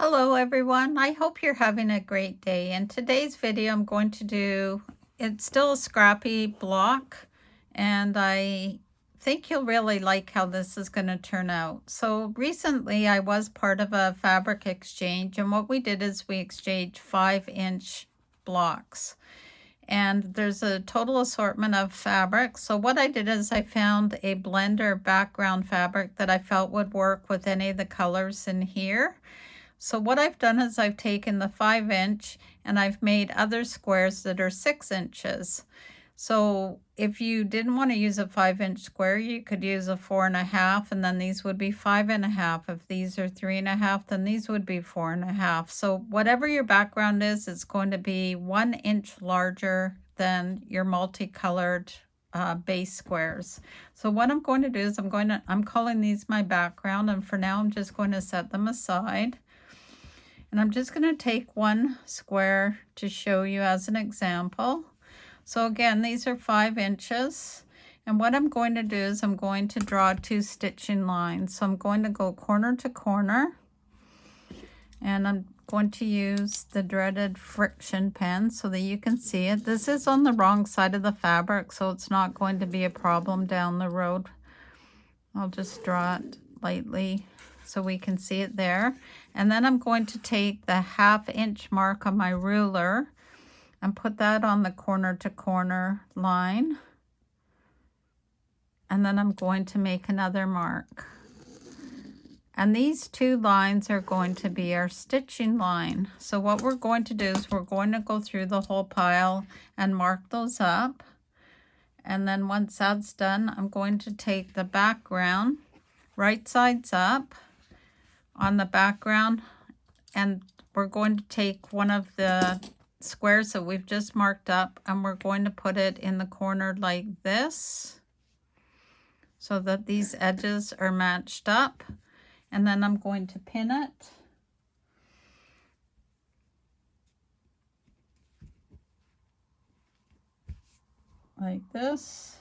Hello everyone, I hope you're having a great day. In today's video I'm going to do, it's still a scrappy block, and I think you'll really like how this is going to turn out. So recently I was part of a fabric exchange, and what we did is we exchanged 5-inch blocks. And there's a total assortment of fabric. So what I did is I found a blender background fabric that I felt would work with any of the colors in here. So what I've done is I've taken the 5-inch and I've made other squares that are 6 inches. So if you didn't want to use a 5-inch square, you could use a 4.5, and then these would be 5.5. If these are 3.5, then these would be 4.5. So whatever your background is, it's going to be 1 inch larger than your multicolored base squares. So what I'm going to do is I'm calling these my background, and for now I'm just going to set them aside. And I'm just going to take one square to show you as an example. So again, these are 5 inches. And what I'm going to do is I'm going to draw 2 stitching lines. So I'm going to go corner to corner. And I'm going to use the dreaded friction pen so that you can see it. This is on the wrong side of the fabric, so it's not going to be a problem down the road. I'll just draw it lightly so we can see it there. And then I'm going to take the 1/2 inch mark on my ruler and put that on the corner to corner line. And then I'm going to make another mark. And these 2 lines are going to be our stitching line. So what we're going to do is we're going to go through the whole pile and mark those up. And then once that's done, I'm going to take the background, right sides up on the background, and we're going to take one of the squares that we've just marked up, and we're going to put it in the corner like this so that these edges are matched up. And then I'm going to pin it. Like this.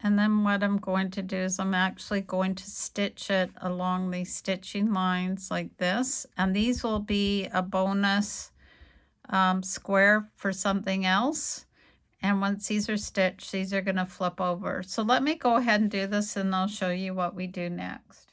And then what I'm going to do is I'm actually going to stitch it along these stitching lines like this. And these will be a bonus square for something else. And once these are stitched, these are going to flip over. So let me go ahead and do this, and I'll show you what we do next.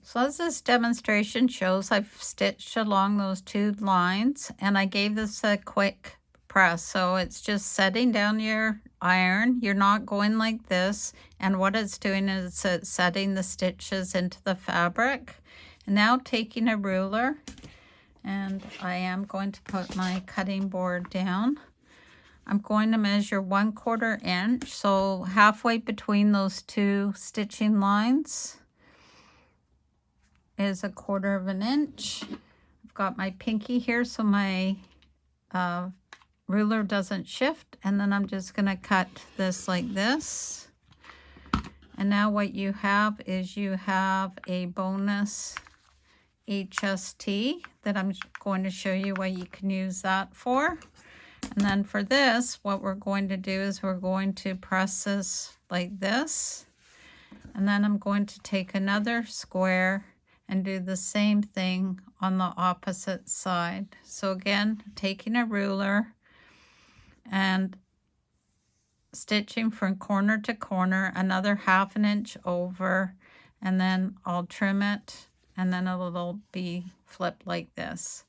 So as this demonstration shows, I've stitched along those 2 lines, and I gave this a quick press. So it's just setting down your iron. You're not going like this. And what it's doing is it's setting the stitches into the fabric. And now taking a ruler, and I am going to put my cutting board down. I'm going to measure 1/4 inch. So halfway between those 2 stitching lines is 1/4 inch. I've got my pinky here so my ruler doesn't shift, and then I'm just going to cut this like this. And now what you have is you have a bonus HST that I'm going to show you what you can use that for. And then for this, what we're going to do is we're going to press this like this. And then I'm going to take another square and do the same thing on the opposite side. So again, taking a ruler and stitching from corner to corner, another 1/2 inch over, and then I'll trim it, and then it'll be flipped like this.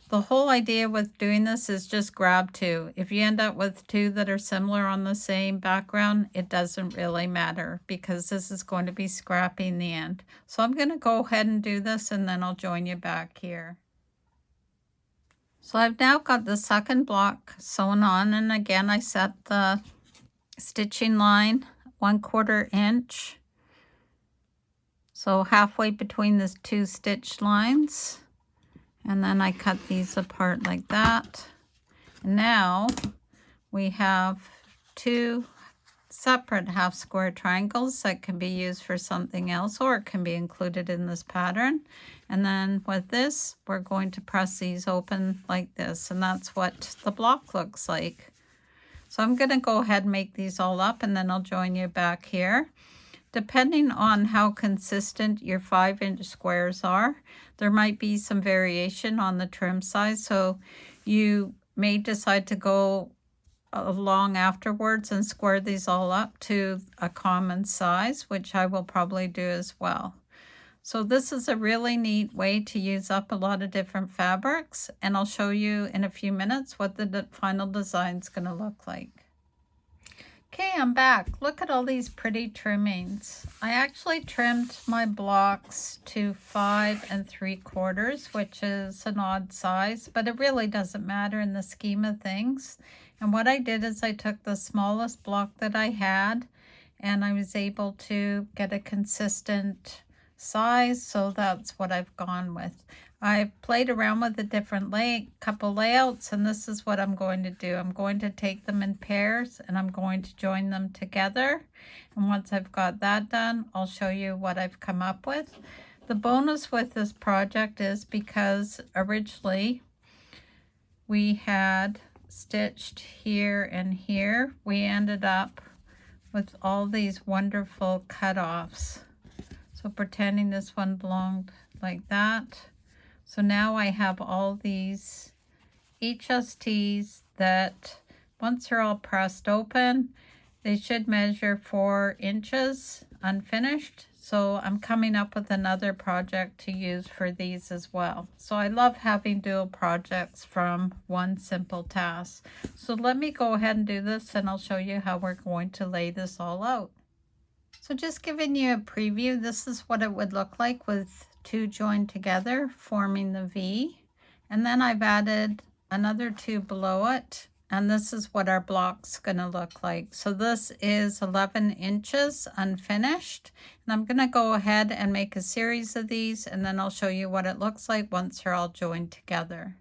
The whole idea with doing this is just grab 2. If you end up with 2 that are similar on the same background, it doesn't really matter because this is going to be scrappy in the end. So I'm going to go ahead and do this, and then I'll join you back here. So I've now got the second block sewn on, and again I set the stitching line 1/4 inch. So halfway between the 2 stitch lines. And then I cut these apart like that. And now we have 2 separate 1/2 square triangles that can be used for something else, or it can be included in this pattern. And then with this, we're going to press these open like this, and that's what the block looks like. So I'm going to go ahead and make these all up, and then I'll join you back here. Depending on how consistent your 5-inch squares are, there might be some variation on the trim size. So you may decide to go along afterwards and square these all up to a common size, which I will probably do as well. So this is a really neat way to use up a lot of different fabrics, and I'll show you in a few minutes what the final design is going to look like. Okay, I'm back. Look at all these pretty trimmings. I actually trimmed my blocks to 5 3/4, which is an odd size, but it really doesn't matter in the scheme of things. And what I did is I took the smallest block that I had, and I was able to get a consistent size, so that's what I've gone with. I've played around with a different couple layouts, and this is what I'm going to do. I'm going to take them in pairs and I'm going to join them together. And once I've got that done, I'll show you what I've come up with. The bonus with this project is because originally we had stitched here and here, we ended up with all these wonderful cutoffs. So pretending this one belonged like that. So now I have all these HSTs that once they're all pressed open, they should measure 4 inches unfinished. So I'm coming up with another project to use for these as well. So I love having dual projects from one simple task. So let me go ahead and do this, and I'll show you how we're going to lay this all out. So just giving you a preview, this is what it would look like with 2 joined together, forming the V. And then I've added another 2 below it, and this is what our block's gonna look like. So this is 11 inches unfinished, and I'm gonna go ahead and make a series of these, and then I'll show you what it looks like once they're all joined together.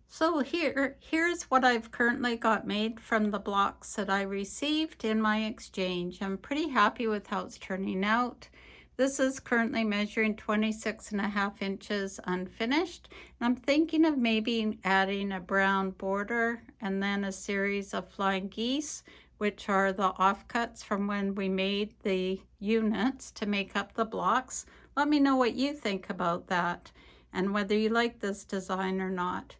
So here's what I've currently got made from the blocks that I received in my exchange. I'm pretty happy with how it's turning out. This is currently measuring 26.5 inches unfinished. And I'm thinking of maybe adding a brown border and then a series of flying geese, which are the offcuts from when we made the units to make up the blocks. Let me know what you think about that and whether you like this design or not.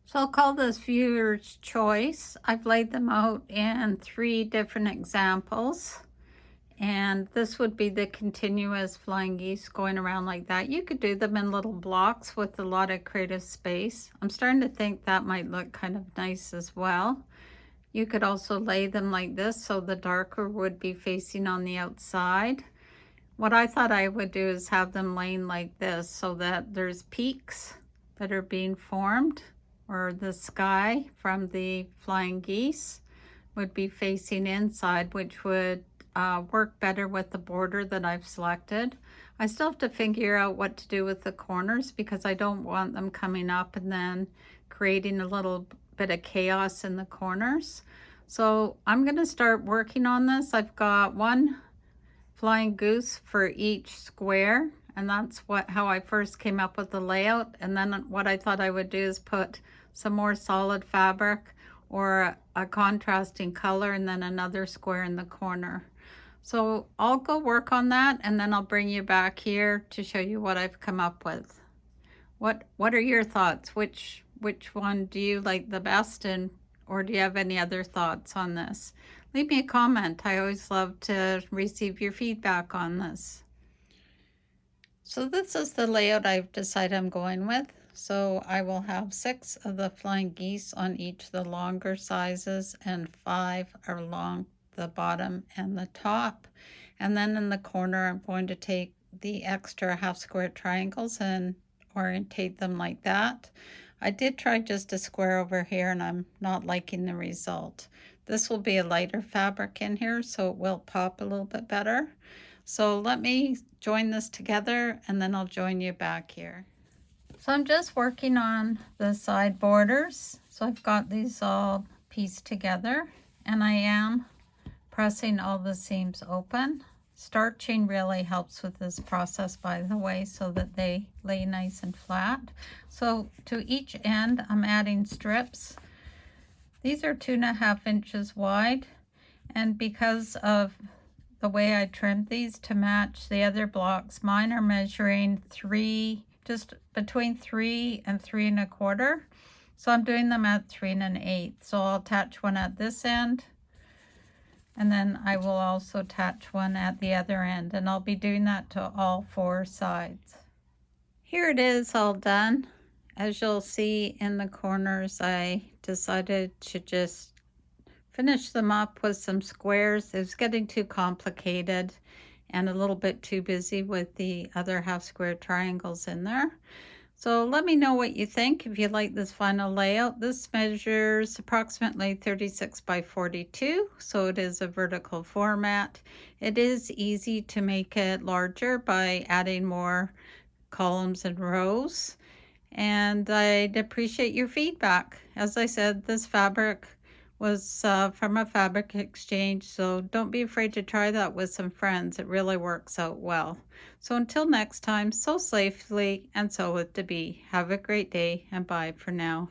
So I'll call this viewer's choice. I've laid them out in 3 different examples. And this would be the continuous flying geese going around like that. You could do them in little blocks with a lot of creative space. I'm starting to think that might look kind of nice as well. You could also lay them like this, so the darker would be facing on the outside. What I thought I would do is have them laying like this so that there's peaks that are being formed, or the sky from the flying geese would be facing inside, which would work better with the border that I've selected. I still have to figure out what to do with the corners because I don't want them coming up and then creating a little bit of chaos in the corners. So I'm going to start working on this. I've got 1 flying goose for each square, and that's how I first came up with the layout. And then what I thought I would do is put some more solid fabric or a contrasting color and then another square in the corner. So I'll go work on that, and then I'll bring you back here to show you what I've come up with. What are your thoughts? Which one do you like the best, or do you have any other thoughts on this? Leave me a comment. I always love to receive your feedback on this. So this is the layout I've decided I'm going with. So I will have 6 of the flying geese on each of the longer sizes and 5 along the bottom and the top. And then in the corner, I'm going to take the extra half square triangles and orientate them like that. I did try just a square over here, and I'm not liking the result. This will be a lighter fabric in here, so it will pop a little bit better. So let me join this together, and then I'll join you back here. So I'm just working on the side borders. So I've got these all pieced together, and I am pressing all the seams open. Starching really helps with this process, by the way, so that they lay nice and flat. So to each end, I'm adding strips These are 2.5 inches wide, and because of the way I trimmed these to match the other blocks, mine are measuring 3, just between 3 and 3 1/4. So I'm doing them at 3 1/8. So I'll attach one at this end, and then I will also attach one at the other end, and I'll be doing that to all 4 sides. Here it is all done. As you'll see in the corners, I decided to just finish them up with some squares. It was getting too complicated and a little bit too busy with the other half square triangles in there. So let me know what you think if you like this final layout. This measures approximately 36 by 42, so it is a vertical format. It is easy to make it larger by adding more columns and rows, and I'd appreciate your feedback. As I said, this fabric was from a fabric exchange, so don't be afraid to try that with some friends. It really works out well. So until next time, sew safely and sew with Debee. Have a great day, and bye for now.